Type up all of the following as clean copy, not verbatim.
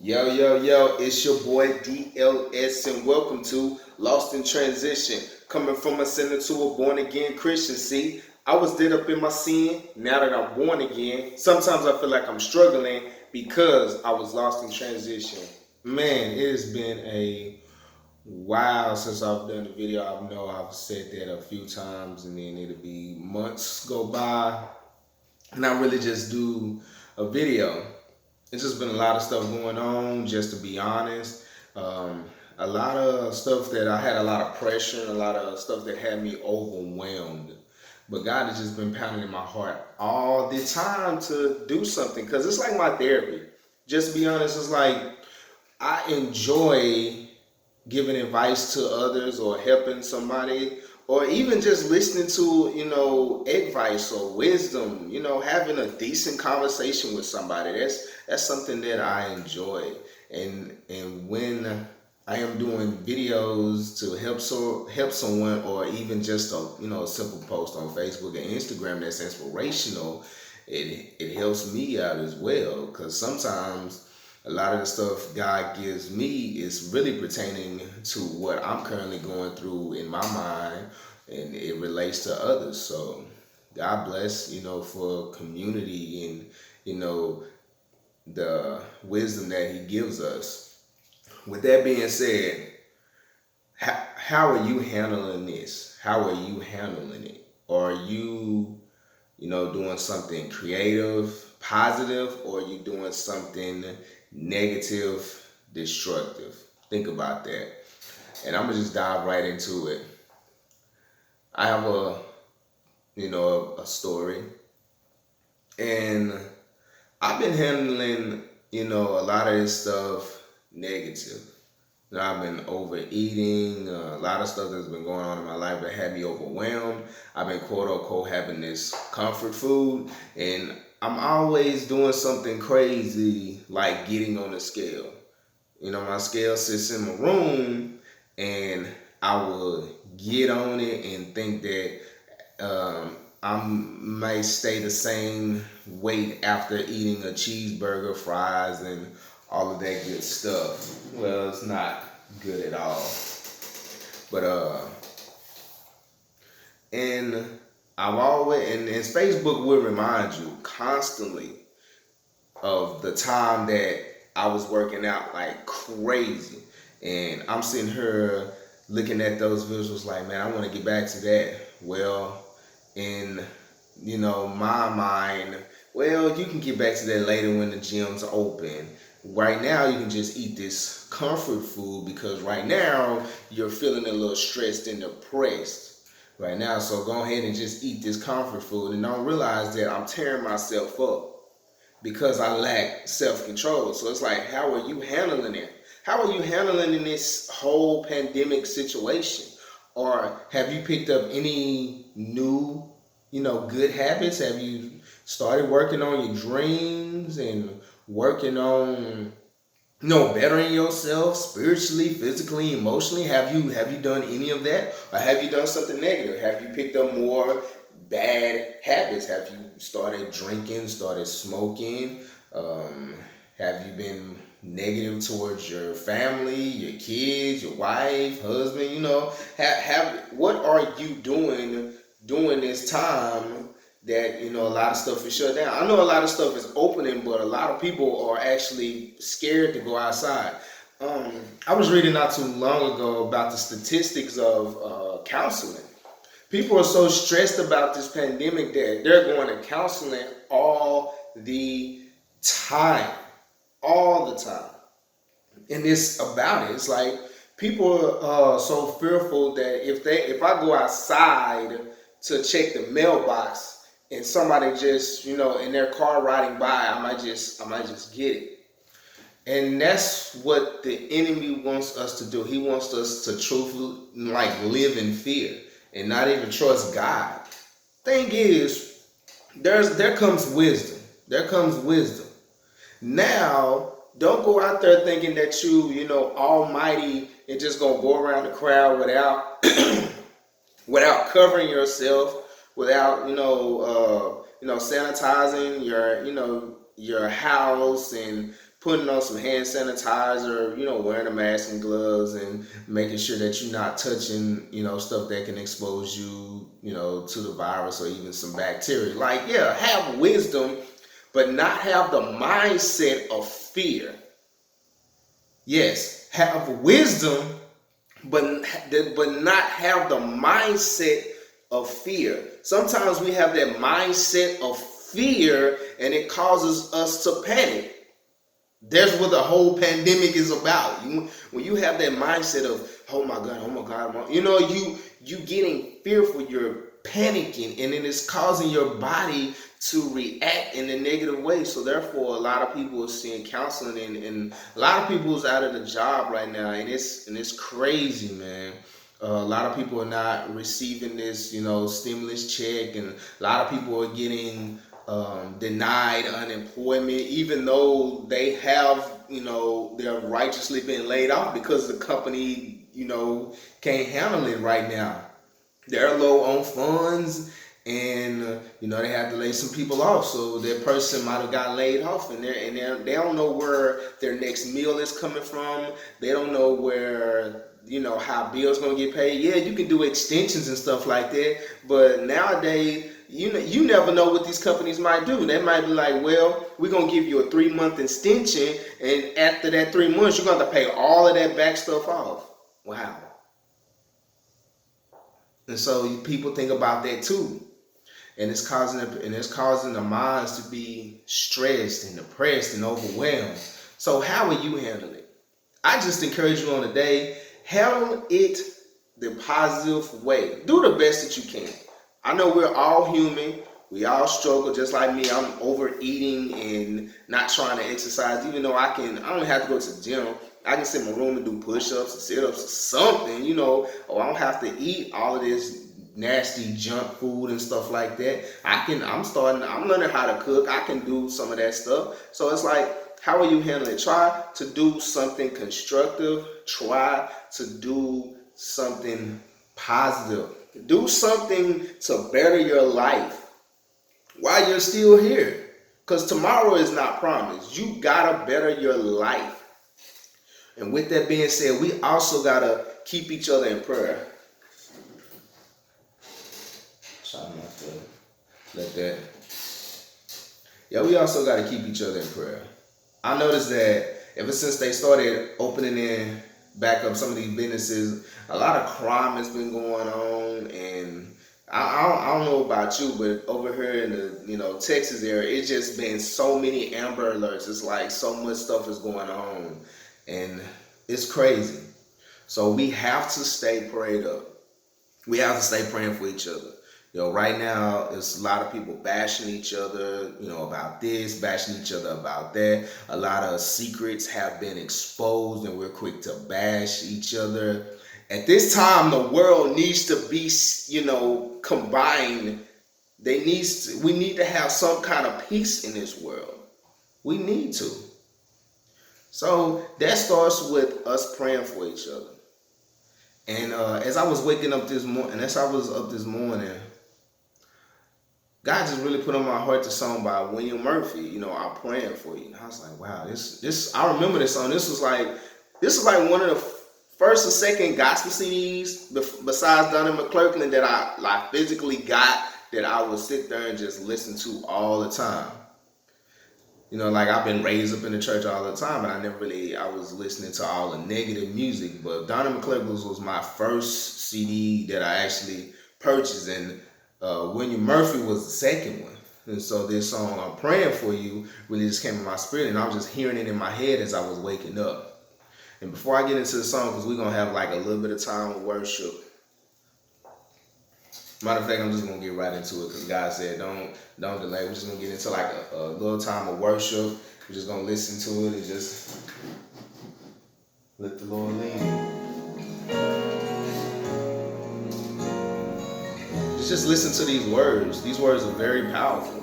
Yo, yo, yo, it's your boy DLS, and welcome to Lost in Transition. Coming from a sinner to a born again Christian. See, I was dead up in my sin. Now that I'm born again, sometimes I feel like I'm struggling because I was lost in transition. Man, it has been a while since I've done a video. I know I've said that a few times, and then it'll be months go by, and I really just do a video. It's just been a lot of stuff going on, just to be honest. A lot of stuff that I had a lot of pressure and a lot of stuff that had me overwhelmed. But God has just been pounding in my heart all the time to do something because it's like my therapy. Just to be honest, it's like I enjoy giving advice to others or helping somebody or even just listening to, advice or wisdom, having a decent conversation with somebody. That's something that I enjoy. And when I am doing videos to help someone, or even just a simple post on Facebook and Instagram that's inspirational, it helps me out as well, because sometimes a lot of the stuff God gives me is really pertaining to what I'm currently going through in my mind, and it relates to others. So God bless, for community and, the wisdom that He gives us. With that being said, how are you handling this? How are you handling it? Are you, doing something creative, positive, or are you doing something negative, destructive? Think about that. And I'm gonna just dive right into it. I have a story, and I've been handling, a lot of this stuff negative. I've been overeating, a lot of stuff that's been going on in my life that had me overwhelmed. I've been quote unquote having this comfort food, and I'm always doing something crazy like getting on the scale. My scale sits in my room, and I will get on it and think that I might stay the same weight after eating a cheeseburger, fries, and all of that good stuff. Well, it's not good at all. But and I've always, and Facebook will remind you constantly of the time that I was working out like crazy, and I'm sitting here looking at those visuals like, man, I want to get back to that. Well, in my mind, well, you can get back to that later when the gym's open. Right now, you can just eat this comfort food because right now you're feeling a little stressed and depressed right now. So go ahead and just eat this comfort food, and don't realize that I'm tearing myself up because I lack self-control. So it's like, how are you handling it? How are you handling in this whole pandemic situation? Or have you picked up any new, good habits? Have you started working on your dreams and working on, bettering yourself spiritually, physically, emotionally? Have you done any of that? Or have you done something negative? Have you picked up more bad habits? Have you started drinking, started smoking? Have you been negative towards your family, your kids, your wife, husband? What are you doing during this time that a lot of stuff is shut down? I know a lot of stuff is opening, but a lot of people are actually scared to go outside. I was reading not too long ago about the statistics of counseling. People are so stressed about this pandemic that they're going to counseling all the time. All the time. And it's about it. It's like people are so fearful that if I go outside to check the mailbox and somebody just, in their car riding by, I might just get it. And that's what the enemy wants us to do. He wants us to truthfully live in fear and not even trust God. Thing is, there comes wisdom. There comes wisdom. Now, don't go out there thinking that almighty and just gonna go around the crowd without without covering yourself, without sanitizing your house and putting on some hand sanitizer, wearing a mask and gloves, and making sure that you're not touching, stuff that can expose you, to the virus or even some bacteria. Like, yeah, have wisdom, but not have the mindset of fear. Yes, have wisdom, but not have the mindset of fear. Sometimes we have that mindset of fear, and it causes us to panic. That's what the whole pandemic is about. When you have that mindset of, oh my God, you getting fearful, you're panicking, and then it's causing your body to react in a negative way. So therefore, a lot of people are seeing counseling, and a lot of people is out of the job right now, and it's crazy, man. A lot of people are not receiving this, stimulus check, and a lot of people are getting denied unemployment, even though they have, they're righteously being laid off because the company, can't handle it right now. They're low on funds, and they have to lay some people off. So that person might have got laid off, and they don't know where their next meal is coming from. They don't know where how bills gonna get paid. Yeah, you can do extensions and stuff like that, but nowadays you never know what these companies might do. They might be like, well, we're gonna give you a 3-month extension, and after that 3 months, you're gonna have to pay all of that back stuff off. Wow. And so people think about that too. And it's causing the minds to be stressed and depressed and overwhelmed. So how are you handling it? I just encourage you on the day, handle it the positive way. Do the best that you can. I know we're all human. We all struggle, just like me. I'm overeating and not trying to exercise, even though I don't have to go to the gym. I can sit in my room and do push-ups and sit-ups or something, or I don't have to eat all of this nasty junk food and stuff like that. I'm learning how to cook. I can do some of that stuff. So it's like, how are you handling it? Try to do something constructive. Try to do something positive. Do something to better your life while you're still here. Because tomorrow is not promised. You gotta better your life. And with that being said, we also gotta keep each other in prayer. Try not to let that. Yeah, we also gotta keep each other in prayer. I noticed that ever since they started opening in back up some of these businesses, a lot of crime has been going on, and I don't know about you, but over here in the Texas area, it's just been so many Amber Alerts. It's like so much stuff is going on, and it's crazy. So we have to stay prayed up. We have to stay praying for each other. Right now, it's a lot of people bashing each other, about this, bashing each other about that. A lot of secrets have been exposed, and we're quick to bash each other. At this time, the world needs to be, combined. We need to have some kind of peace in this world. We need to. So that starts with us praying for each other. And as I was waking up this morning, as I was up this morning, God just really put on my heart the song by William Murphy, I'm praying for you. And I was like, wow, this I remember this song. This was like one of the first or second gospel CDs besides Donnie McClurkin that I physically got, that I would sit there and just listen to all the time. Like I've been raised up in the church all the time, and I was listening to all the negative music, but Donnie McClurkin was my first CD that I actually purchased, and William Murphy was the second one. And so this song, I'm Praying For You, really just came in my spirit, and I was just hearing it in my head as I was waking up. And before I get into the song, because we're going to have like a little bit of time of worship. Matter of fact, I'm just going to get right into it, because God said don't delay. We're just going to get into like a little time of worship. We're just going to listen to it and just let the Lord lead. Just listen to these words. These words are very powerful.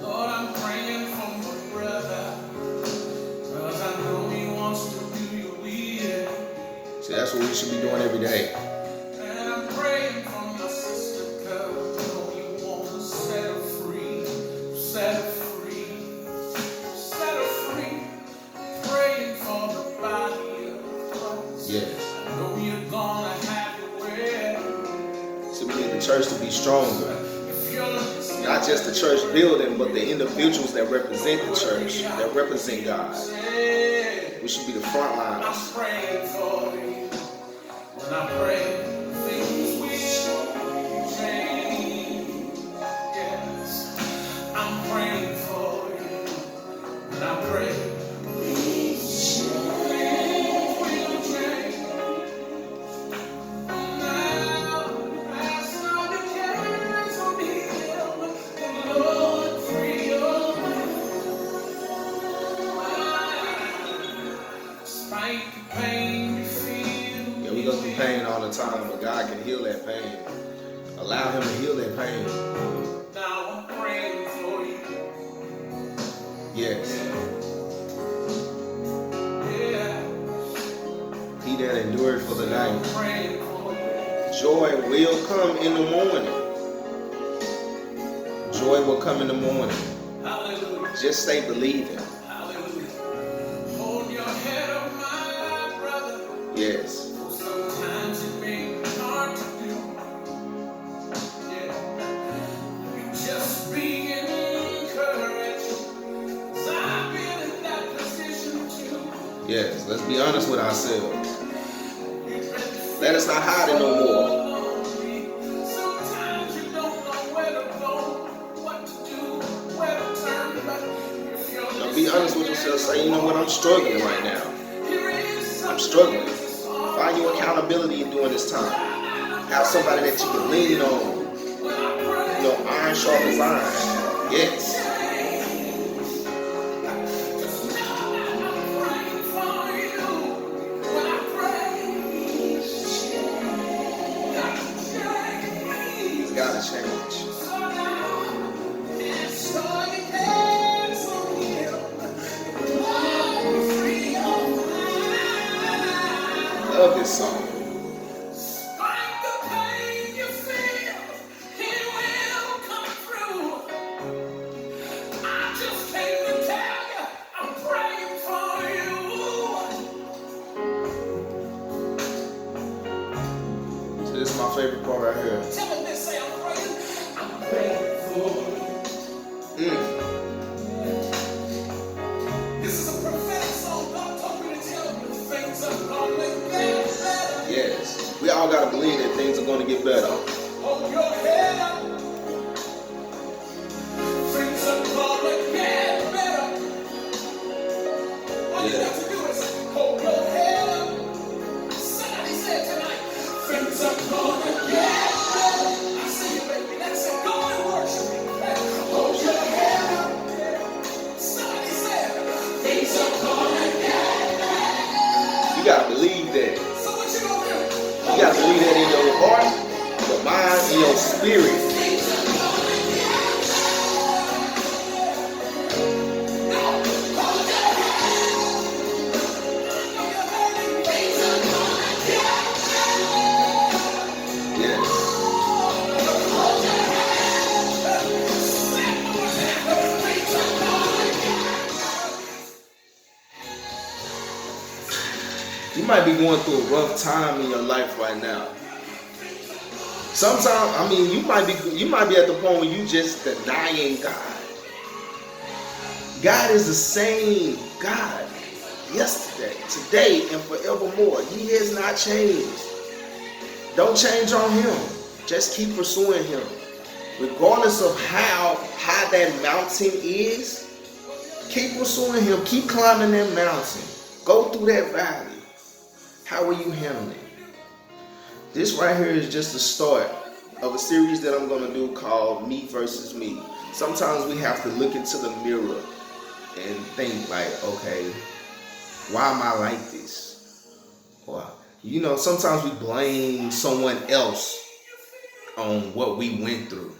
Lord, I'm praying for my brother, because I know he wants to do your will. See, that's what we should be doing every day. And I'm praying for my sister, because I know you want to set her free, set her free, set stronger. Not just the church building, but the individuals that represent the church, that represent God. We should be the front liners. I'm praying for you. When I pray, things will change. Yes, I'm praying for you. When I pray, things will change. Now, cast all your cares on Him. The Lord free your mind. Despite the pain you feel. Yeah, we go through pain all the time, but God can heal that pain. Allow Him to heal that pain. Now I'm praying for you. Yes. Yeah, He that endured for the night. praying for you. Joy will come in the morning. Joy will come in the morning. Hallelujah. Just stay believing. Hallelujah. Hold your head up, my brother. Yes. Sometimes it may be hard to do. Yeah. You just be encouraged. 'Cause I've been in that position too. Yes. Let's be honest with ourselves. You've been Let us not hide it no more. lonely. Sometimes you don't know where to go, what to do, where to turn. But if you're Now be honest with yourself. Say, you know what? I'm struggling right now. I'm struggling. Find your accountability during this time. Have somebody that you can lean on. You know, iron sharpens iron. Yes. It's gotta change. Love this song. So this is my favorite part right here. Tell him this, say I'm praying for you. This is a prophetic song. God told me to tell you things are gonna get better. Yes. We all gotta believe that things are gonna get better. Hold your head up. Things are gonna get better. All you got to do is hold your head up. Somebody said tonight, things are gonna get better. I see you, baby. That's it. Go and worship me. Hold your head up. Somebody said, things are gonna get better. You gotta believe that. So what you gonna do? You gotta believe that in your heart, your mind, and your spirit. Things are gonna get better. No, hold your head. Things are gonna get better. Yes. Hold your head. Things are gonna get You might be going through a rough time in your life right now. Sometimes, I mean, you might be at the point where you just denying God. God is the same God yesterday, today, and forevermore. He has not changed. Don't change on Him. Just keep pursuing Him. Regardless of how high that mountain is, keep pursuing Him. Keep climbing that mountain. Go through that valley. How are you handling it? This right here is just the start of a series that I'm going to do called Me versus Me. Sometimes we have to look into the mirror and think like, okay, why am I like this? Or, you know, sometimes we blame someone else on what we went through.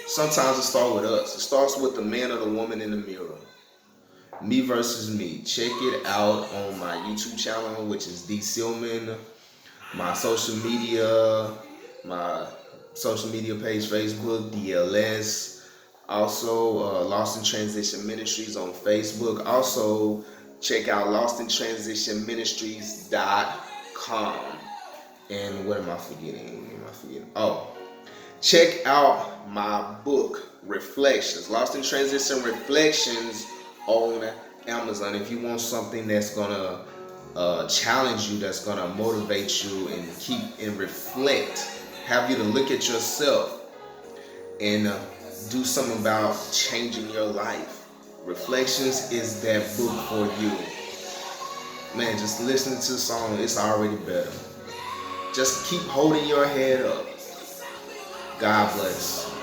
Sometimes it starts with us. It starts with the man or the woman in the mirror. Me versus Me. Check it out on my YouTube channel, which is D Silman. My social media page, Facebook, DLS. Also, Lost in Transition Ministries on Facebook. Also, check out lostintransitionministries.com. And what am I forgetting? Oh, Check out my book, Reflections, Lost in Transition Reflections, on Amazon. If you want something that's gonna challenge you, that's gonna motivate you and keep and reflect, have you to look at yourself and do something about changing your life. Reflections is that book for you. Man, just listening to the song, it's already better. Just keep holding your head up. God bless.